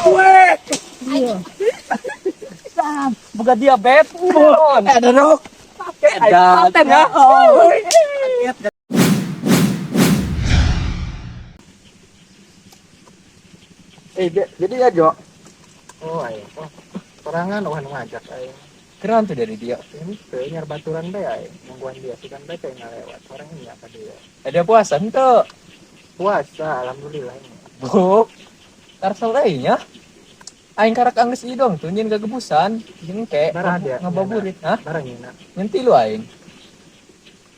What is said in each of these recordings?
Weh. Iya. Bukan diabetes. Ada rok. Paten ya. Jadi ya Jo. Oh ayo. Sorangan ngajak ayo. Keren tuh dari dia. Ini nyar baturan bae ayo. Nungguan dia sudah bae kayak ngalewat. Orang ini apa dia? Ada puasa tuh. Puasa alhamdulillah ini. Bu. Tarsal lainnya. Aing karak angges i dong tuh nyen gagebusan. Jeung kayak Barang dia. ngababurit, hah? Barang ini. Nyenti lu aing.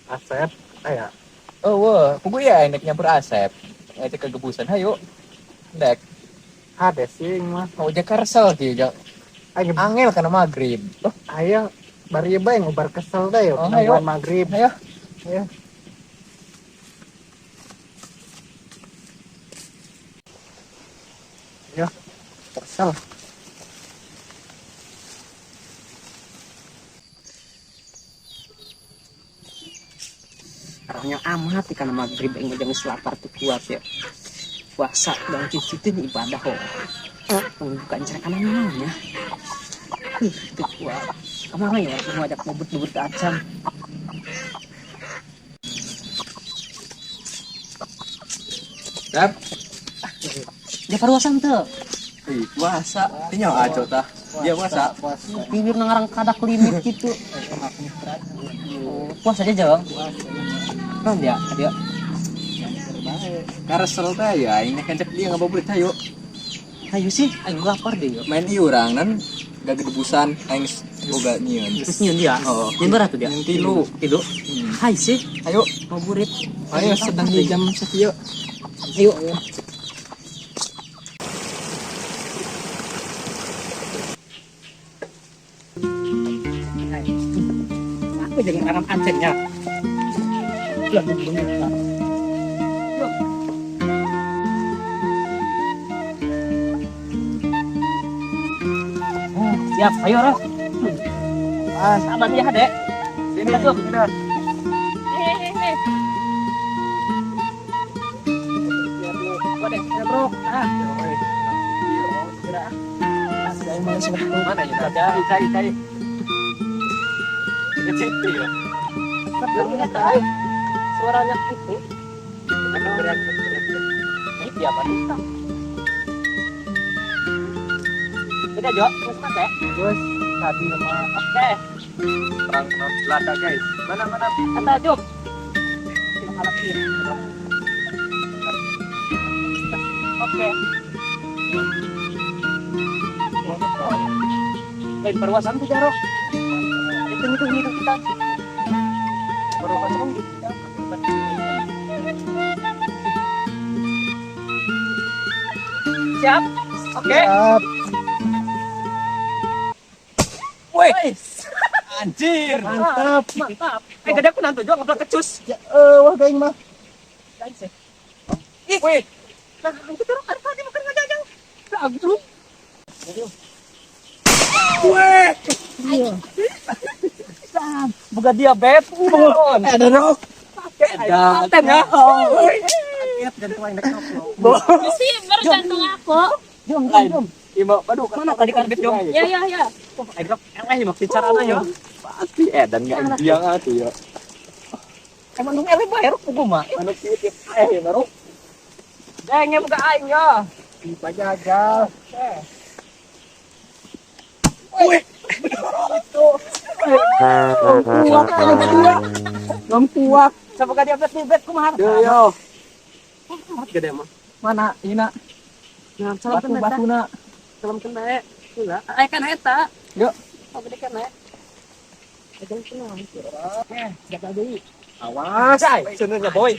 Asep aya. Oh, wah, pugu ya aing nyampur Asep. Aya kegebusan hayu. Dek. Ada sih mah. Mau jakarsel kieu ja. Ayo Angel kana magrib. Oh, ayo bari bae ngobar kesel deh Oh, ayo. nungguan magrib. ayo. Ayo. Ya, kesel. Karena amat ikan maghrib yang jangan selapar tuh kuat ya. Puasa dan cuci itu ibadah kok. Bukan cara kanan namanya. Itu kuat. Kemana ya? Mau ajak bubut-bubut ke acam. Dap. Dia paruasan tuh. Puasa. Tinyo aco tah. Dia puasa. Bibir nangarang kadak limit gitu. Puasa aja jawang. Kan dia. Karsel teh ya aing kencek dia ngababurit hayu. Ayo sih, ayo lapar deh yuk. Main iurang nan gagebusan aing boga nyieun. Terus nyiun dia. Oh. Nyiun berapa tuh dia? Yang tilu. Tilu. Hai sih, Ayo, mau burit. ayo sedang di jam sekieu. Ayo. Aku jadi orang ancengnya. Siap, ayo Ros. Sabar ya, Dek. Sini Masuk. benar. Bro. Mana ya? Cari. Kecil ya. Suaranya itu. Berat. Ini dia apa nih? Udah, Jo. Terus Mas, Terus tadi sama Oke. Perang Belanda guys. Mana? Kata Jok. Kita harap ini. Oke. Baik, perwasan tuh Jaro. Itu kita. Perwasan kita. Siap. Oke. Siap. Woi. Anjir. Mantap. Mantap. Gede aku nanti juga ngobrol kecus. Ya, wah gaing mah. Woi. Nah, itu terus ada tadi makan ngajajang. Lagu. Woi. Buka diabetes. Ada rok. Paten ya. Kaget dan main dek noplo. Mesti bergantung aku. Jom. Ima, aduh, Mana tadi kan jom. Ya. Egrok, eleh maksud carana yo. pasti edan enggak biang atuh ya. Emang dong eleh bayar ku mah. Anu titip baru. Dengnya buka aing ya. Pajajal. Lompuak. Sampai ka diabetes kumaha? Yo. Gede mah. Mana ina? Nah, salam kena. Batuna. Salam kena. Heula. Aya kan eta. Yo. Oh, gede kan ya. Ada kena. Jaga deui. Awas. Sebenarnya boy.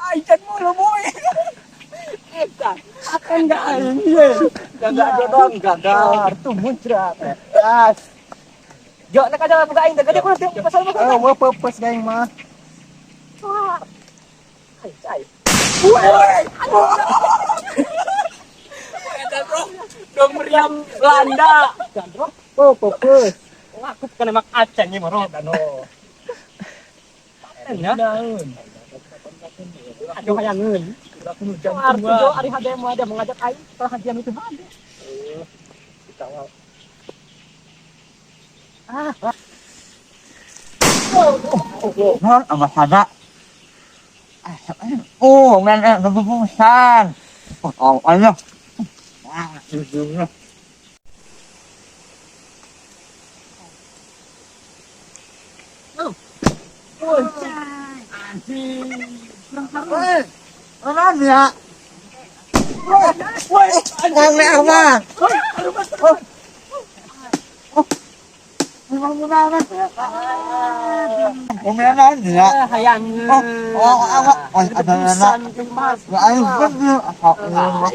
Aican mulu boy. Eta. Akan enggak anjir. Gagal dodong, gagal. Kartu muncrat. As. Jo, nek aja buka aing gede ku nanti pasal buka. Mau pepes gaing mah. Cai. Edan bro. Dong meriam Belanda. Gandrok. Oh, pepes. Aku kena mak aceng ieu mah ro. Dano. Ya. Daun. Jo hayangeun. Aku nu Artu jantung Jo gua. ari hade mah ada mengajak aing setelah hadiam itu hade. Kita mau. Ngon sama sada. Oh, men kebubusan. Oh, ayo. Wah, ujungnya. Woi, mana dia? Woi, ngomong apa? Ngomong dia. Hayangeun. Apa? Oh, ada anak. Mas. Ayo pergi.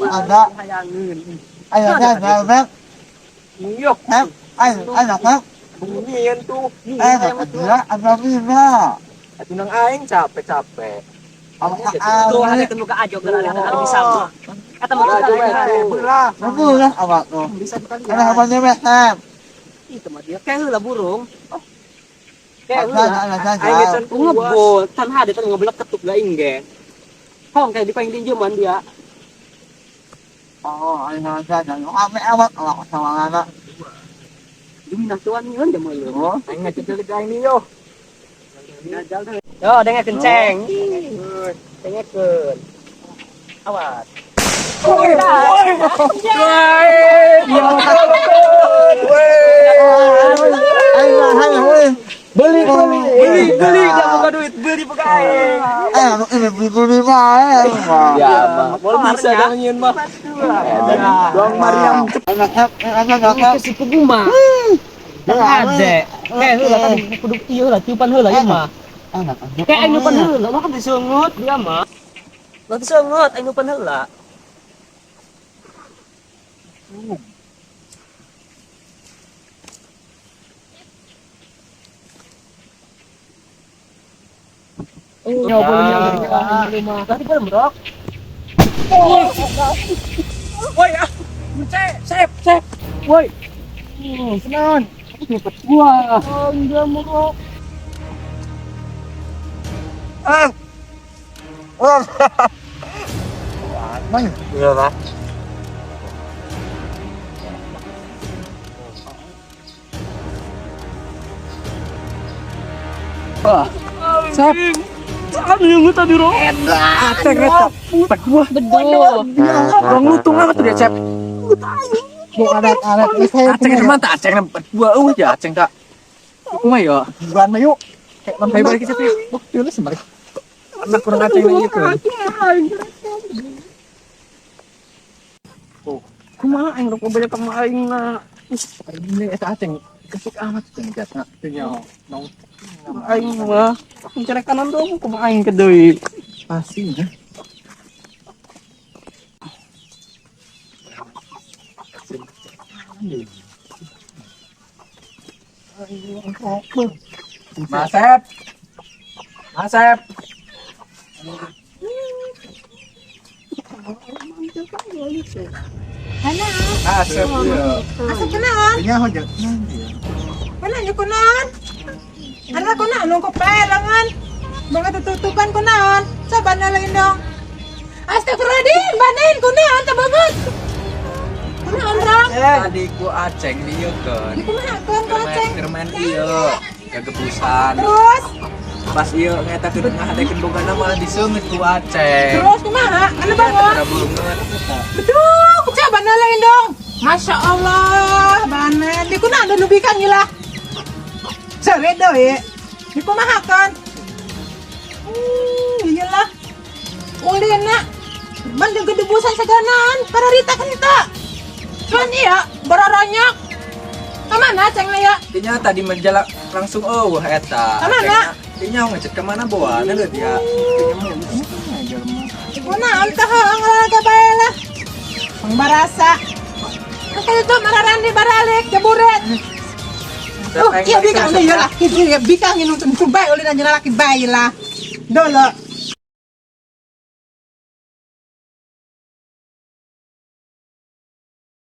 Ada. Hayangeun. Ayo ada. Iyo. Ayo kan. Bunyian tuh. Ada Mina. Atuh nang aing capek-capek. Tuh ada kan muka ajo geura ada bisa mah. Kata mah Belah. Betul lah apa tuh? Bisa sekali. Ada apa nyemehan? itu mah dia kayak heula burung. Ada Kayak heula. Aing geus can Ngebol, tan hade tan ngeblek ketuk laing ge. Hong kayak di paling tinjuman dia. Oh, ayo ada. Ame awak awak sama anak. Juminah tuan nyeun dia mah Oh, Aing ngecelik aing nih yo. Yo, denge kenceng. Dengekeun. Awas. ayo. Beli Dia buka duit, beli buka aing. Ayo, ini beli bae. Ya, mah. Mau bisa dong nyeun mah. Doang Mariam. Anak Si peguma. Tan hade. Kayak heula tadi kudu ieu lah tiupan heula ieu mah. Kayak aing nupan heula, mah kan diseungut dia mah. Lah diseungut aing nupan heula. Ya boleh yang dari kami rumah. Tadi belum rok. Woi ah. Sep. Woi. Kenaon. Dapat gua. Enggak mau. Iya lah. Sep. Kami yang tadi rok. Ateng eta. Tak gua. Bedo. Orang lutung amat tuh dia, Sep. Mau adat saya Aceng teman tak aceng gua ya aceng tak. Kumaha ya? bukan mayu. Sampai balik ke Sep. Oh, dulu sembari. Anak kurang aceng lagi ke. Kumaha aing rok banyak sama aing na. Ini eta aceng. Kesik amat jeung jatna teu nyaho. Nong aing mah mencari kanan dong kumaha aing ke deui. Pasti ya. Masep. Hana, Asep ya. asa kunaon? Nyaho jeung. Wala niyo kunaon? Hana kunaon nung kapelangan? Mga tututupan kunaon? Saban na lang dong. Astagfirullahaladzim, banain kunaon tabangot. Kunaon rong? Tadi ku aceng dia kan. Di kumaha kon koceng? Kermain iya. Gagebusan. Terus, Pas iya ngeta ke ngahadekeun bogana malah diseungeut ku aceng. terus kumaha? Ano bangot? Tara beungeut. Beduh, saban na lang dong. Masya Allah, banan. Di kunaon do nubikan gila. Sare do Di kumaha kon? Iyalah. Ulina. Man yung kedebusan sa ganan. Para rita kan ita. Cuman iya, bararanyak. Kamana ceng na ya? Dinya tadi menjala langsung eta. Kamana? Dinya ngecet ke mana bawa na dia. Dinya mulus. Kunaon tah ang alaga bae lah. Pangbarasa. Kayak itu mararan di baralik, jaburet. Oh, iya bikang deh ya lah. Iya bikang ini untuk bayi oleh nanya laki bayi lah. Dolo.